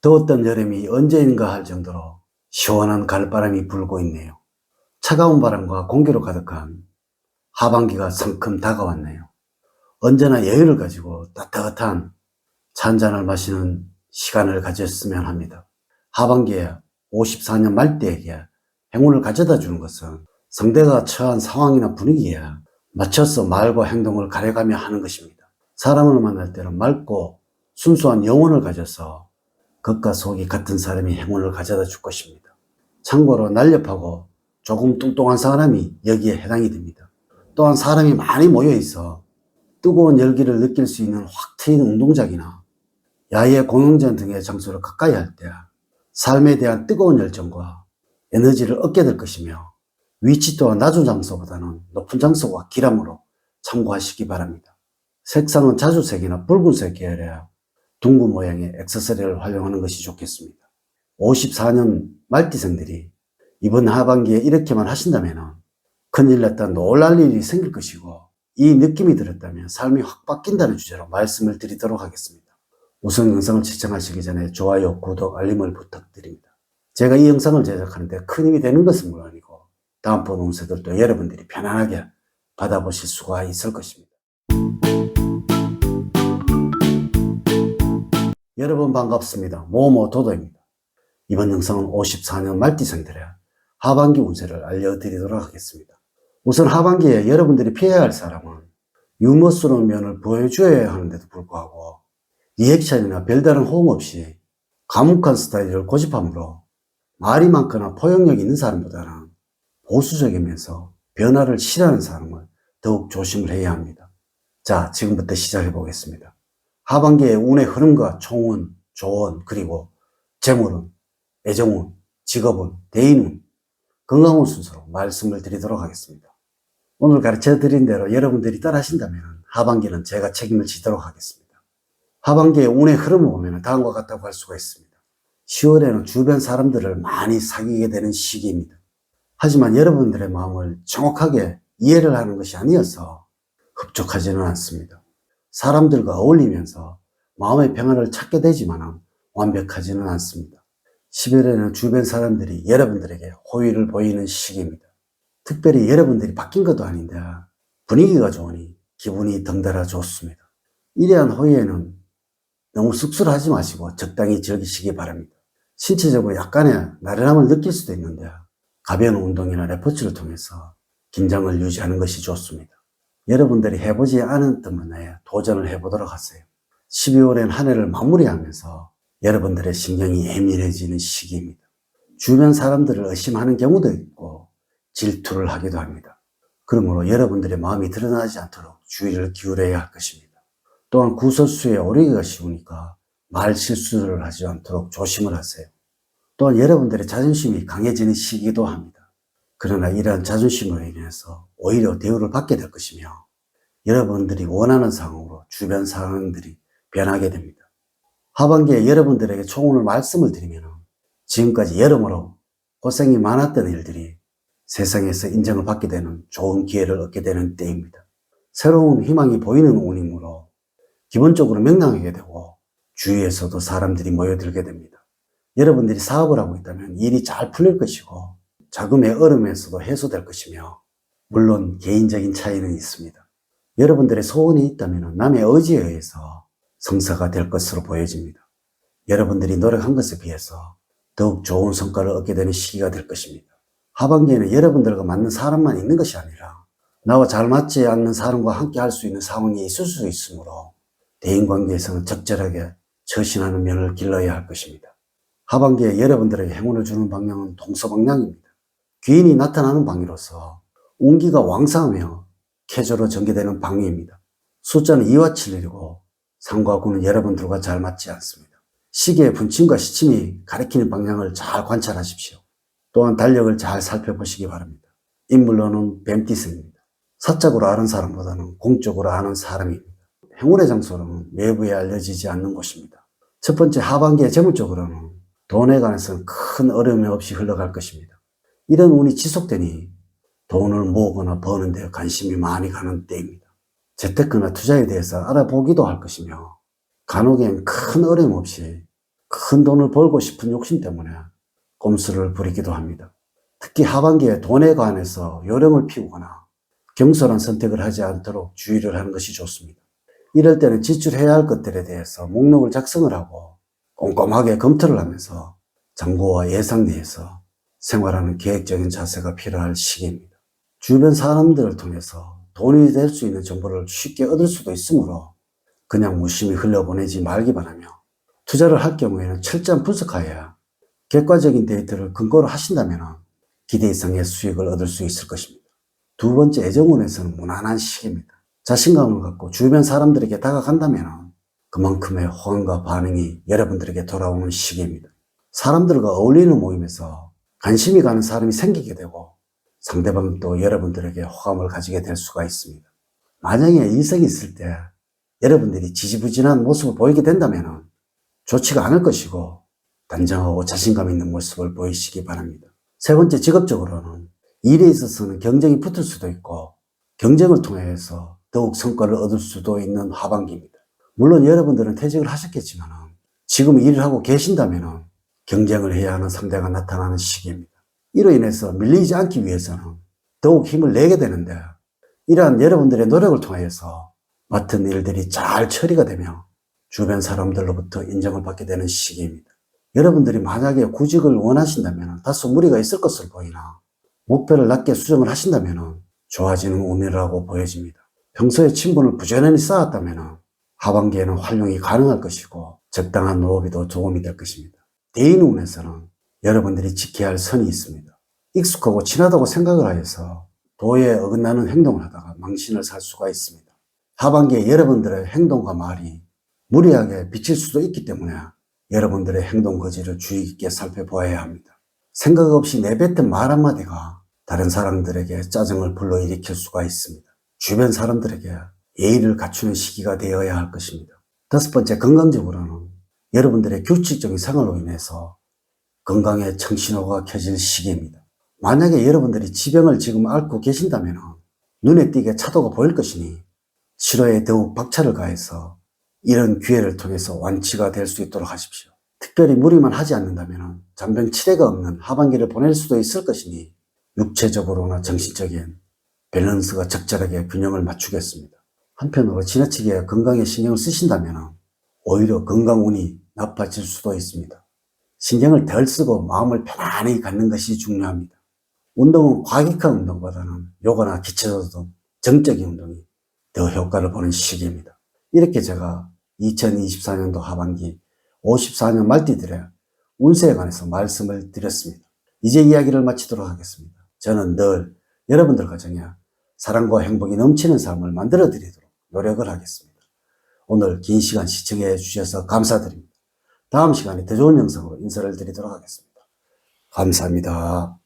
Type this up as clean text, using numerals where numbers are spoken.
더웠던 여름이 언제인가 할 정도로 시원한 가을바람이 불고 있네요. 차가운 바람과 공기로 가득한 하반기가 성큼 다가왔네요. 언제나 여유를 가지고 따뜻한 차 한잔을 마시는 시간을 가졌으면 합니다. 하반기에 54년 말띠에게 행운을 가져다 주는 것은 상대가 처한 상황이나 분위기에 맞춰서 말과 행동을 가려가며 하는 것입니다. 사람을 만날 때는 맑고 순수한 영혼을 가져서 겉과 속이 같은 사람이 행운을 가져다 줄 것입니다. 참고로 날렵하고 조금 뚱뚱한 사람이 여기에 해당이 됩니다. 또한 사람이 많이 모여 있어 뜨거운 열기를 느낄 수 있는 확 트인 운동장이나 야외 공연장 등의 장소를 가까이 할 때 삶에 대한 뜨거운 열정과 에너지를 얻게 될 것이며, 위치 또한 낮은 장소보다는 높은 장소와 길함으로 참고하시기 바랍니다. 색상은 자주색이나 붉은색 계열의 둥근 모양의 액세서리를 활용하는 것이 좋겠습니다. 54년 말띠생들이 이번 하반기에 이렇게만 하신다면 큰일 났다 놀랄 일이 생길 것이고, 이 느낌이 들었다면 삶이 확 바뀐다는 주제로 말씀을 드리도록 하겠습니다. 우선 영상을 시청하시기 전에 좋아요, 구독, 알림을 부탁드립니다. 제가 이 영상을 제작하는데 큰 힘이 되는 것은 물론이고 다음번 운세들도 여러분들이 편안하게 받아보실 수가 있을 것입니다. 여러분 반갑습니다. 모모도도입니다. 이번 영상은 54년 말띠생들의 하반기 운세를 알려드리도록 하겠습니다. 우선 하반기에 여러분들이 피해야 할 사람은 유머스러운 면을 보여줘야 하는데도 불구하고 리액션이나 별다른 호응 없이 과묵한 스타일을 고집함으로 말이 많거나 포용력 있는 사람보다는 보수적이면서 변화를 싫어하는 사람을 더욱 조심을 해야 합니다. 자, 지금부터 시작해 보겠습니다. 하반기의 운의 흐름과 총운, 조언, 그리고 재물운, 애정운, 직업운, 대인운, 건강운 순서로 말씀을 드리도록 하겠습니다. 오늘 가르쳐 드린 대로 여러분들이 따라 하신다면 하반기는 제가 책임을 지도록 하겠습니다. 하반기의 운의 흐름을 보면 다음과 같다고 할 수가 있습니다. 10월에는 주변 사람들을 많이 사귀게 되는 시기입니다. 하지만 여러분들의 마음을 정확하게 이해를 하는 것이 아니어서 흡족하지는 않습니다. 사람들과 어울리면서 마음의 평안을 찾게 되지만 완벽하지는 않습니다. 11월에는 주변 사람들이 여러분들에게 호의를 보이는 시기입니다. 특별히 여러분들이 바뀐 것도 아닌데 분위기가 좋으니 기분이 덩달아 좋습니다. 이러한 호의에는 너무 쑥스러워하지 마시고 적당히 즐기시기 바랍니다. 신체적으로 약간의 나른함을 느낄 수도 있는데 가벼운 운동이나 레포츠를 통해서 긴장을 유지하는 것이 좋습니다. 여러분들이 해보지 않았던 분야에 도전을 해보도록 하세요. 12월엔 한 해를 마무리하면서 여러분들의 신경이 예민해지는 시기입니다. 주변 사람들을 의심하는 경우도 있고 질투를 하기도 합니다. 그러므로 여러분들의 마음이 드러나지 않도록 주의를 기울여야 할 것입니다. 또한 구설수에 오르기가 쉬우니까 말 실수를 하지 않도록 조심을 하세요. 또한 여러분들의 자존심이 강해지는 시기이기도 합니다. 그러나 이러한 자존심으로 인해서 오히려 대우를 받게 될 것이며 여러분들이 원하는 상황으로 주변 상황들이 변하게 됩니다. 하반기에 여러분들에게 총훈을 말씀을 드리면 지금까지 여러모로 고생이 많았던 일들이 세상에서 인정을 받게 되는 좋은 기회를 얻게 되는 때입니다. 새로운 희망이 보이는 운이므로 기본적으로 명랑하게 되고 주위에서도 사람들이 모여들게 됩니다. 여러분들이 사업을 하고 있다면 일이 잘 풀릴 것이고 자금의 어려움에서도 해소될 것이며, 물론 개인적인 차이는 있습니다. 여러분들의 소원이 있다면 남의 의지에 의해서 성사가 될 것으로 보여집니다. 여러분들이 노력한 것에 비해서 더욱 좋은 성과를 얻게 되는 시기가 될 것입니다. 하반기에는 여러분들과 맞는 사람만 있는 것이 아니라 나와 잘 맞지 않는 사람과 함께 할 수 있는 상황이 있을 수 있으므로 대인관계에서는 적절하게 처신하는 면을 길러야 할 것입니다. 하반기에 여러분들에게 행운을 주는 방향은 동서방향입니다. 귀인이 나타나는 방위로서 운기가 왕성하며 쾌조로 전개되는 방위입니다. 숫자는 2와 7이고 3과 9는 여러분들과 잘 맞지 않습니다. 시계의 분침과 시침이 가리키는 방향을 잘 관찰하십시오. 또한 달력을 잘 살펴보시기 바랍니다. 인물로는 뱀띠생입니다. 사적으로 아는 사람보다는 공적으로 아는 사람입니다. 행운의 장소는 외부에 알려지지 않는 곳입니다. 첫 번째, 하반기의 재물적으로는 돈에 관해서는 큰 어려움 없이 흘러갈 것입니다. 이런 운이 지속되니 돈을 모으거나 버는 데 관심이 많이 가는 때입니다. 재테크나 투자에 대해서 알아보기도 할 것이며 간혹엔 큰 어려움 없이 큰 돈을 벌고 싶은 욕심 때문에 꼼수를 부리기도 합니다. 특히 하반기에 돈에 관해서 요령을 피우거나 경솔한 선택을 하지 않도록 주의를 하는 것이 좋습니다. 이럴 때는 지출해야 할 것들에 대해서 목록을 작성을 하고 꼼꼼하게 검토를 하면서 장고와 예상 내에서 생활하는 계획적인 자세가 필요할 시기입니다. 주변 사람들을 통해서 돈이 될 수 있는 정보를 쉽게 얻을 수도 있으므로 그냥 무심히 흘려보내지 말기 바라며, 투자를 할 경우에는 철저한 분석하여야 객관적인 데이터를 근거로 하신다면 기대 이상의 수익을 얻을 수 있을 것입니다. 두 번째, 애정운에서는 무난한 시기입니다. 자신감을 갖고 주변 사람들에게 다가간다면 그만큼의 호응과 반응이 여러분들에게 돌아오는 시기입니다. 사람들과 어울리는 모임에서 관심이 가는 사람이 생기게 되고 상대방도 여러분들에게 호감을 가지게 될 수가 있습니다. 만약에 이성이 있을 때 여러분들이 지지부진한 모습을 보이게 된다면 좋지가 않을 것이고 단정하고 자신감 있는 모습을 보이시기 바랍니다. 세 번째, 직업적으로는 일에 있어서는 경쟁이 붙을 수도 있고 경쟁을 통해서 더욱 성과를 얻을 수도 있는 하반기입니다. 물론 여러분들은 퇴직을 하셨겠지만 지금 일을 하고 계신다면 경쟁을 해야 하는 상대가 나타나는 시기입니다. 이로 인해서 밀리지 않기 위해서는 더욱 힘을 내게 되는데, 이러한 여러분들의 노력을 통해서 맡은 일들이 잘 처리가 되며 주변 사람들로부터 인정을 받게 되는 시기입니다. 여러분들이 만약에 구직을 원하신다면 다소 무리가 있을 것으로 보이나 목표를 낮게 수정을 하신다면 좋아지는 운이라고 보여집니다. 평소에 친분을 부지런히 쌓았다면 하반기에는 활용이 가능할 것이고 적당한 노업이도 도움이 될 것입니다. 대인 운에서는 여러분들이 지켜야 할 선이 있습니다. 익숙하고 친하다고 생각을 하여서 도에 어긋나는 행동을 하다가 망신을 살 수가 있습니다. 하반기에 여러분들의 행동과 말이 무리하게 비칠 수도 있기 때문에 여러분들의 행동 거지를 주의 깊게 살펴보아야 합니다. 생각 없이 내뱉은 말 한마디가 다른 사람들에게 짜증을 불러일으킬 수가 있습니다. 주변 사람들에게 예의를 갖추는 시기가 되어야 할 것입니다. 다섯 번째, 건강적으로는 여러분들의 규칙적인 생활로 인해서 건강에 청신호가 켜질 시기입니다. 만약에 여러분들이 지병을 지금 앓고 계신다면 눈에 띄게 차도가 보일 것이니 치료에 더욱 박차를 가해서 이런 기회를 통해서 완치가 될 수 있도록 하십시오. 특별히 무리만 하지 않는다면 잔병치레가 없는 하반기를 보낼 수도 있을 것이니 육체적으로나 정신적인 밸런스가 적절하게 균형을 맞추겠습니다. 한편으로 지나치게 건강에 신경을 쓰신다면 오히려 건강운이 나빠질 수도 있습니다. 신경을 덜 쓰고 마음을 편안히 갖는 것이 중요합니다. 운동은 과격한 운동보다는 요가나 기초운동, 정적인 운동이 더 효과를 보는 시기입니다. 이렇게 제가 2024년도 하반기 54년 말띠들의 운세에 관해서 말씀을 드렸습니다. 이제 이야기를 마치도록 하겠습니다. 저는 늘 여러분들 가정에 사랑과 행복이 넘치는 삶을 만들어 드리도록 노력을 하겠습니다. 오늘 긴 시간 시청해 주셔서 감사드립니다. 다음 시간에 더 좋은 영상으로 인사를 드리도록 하겠습니다. 감사합니다.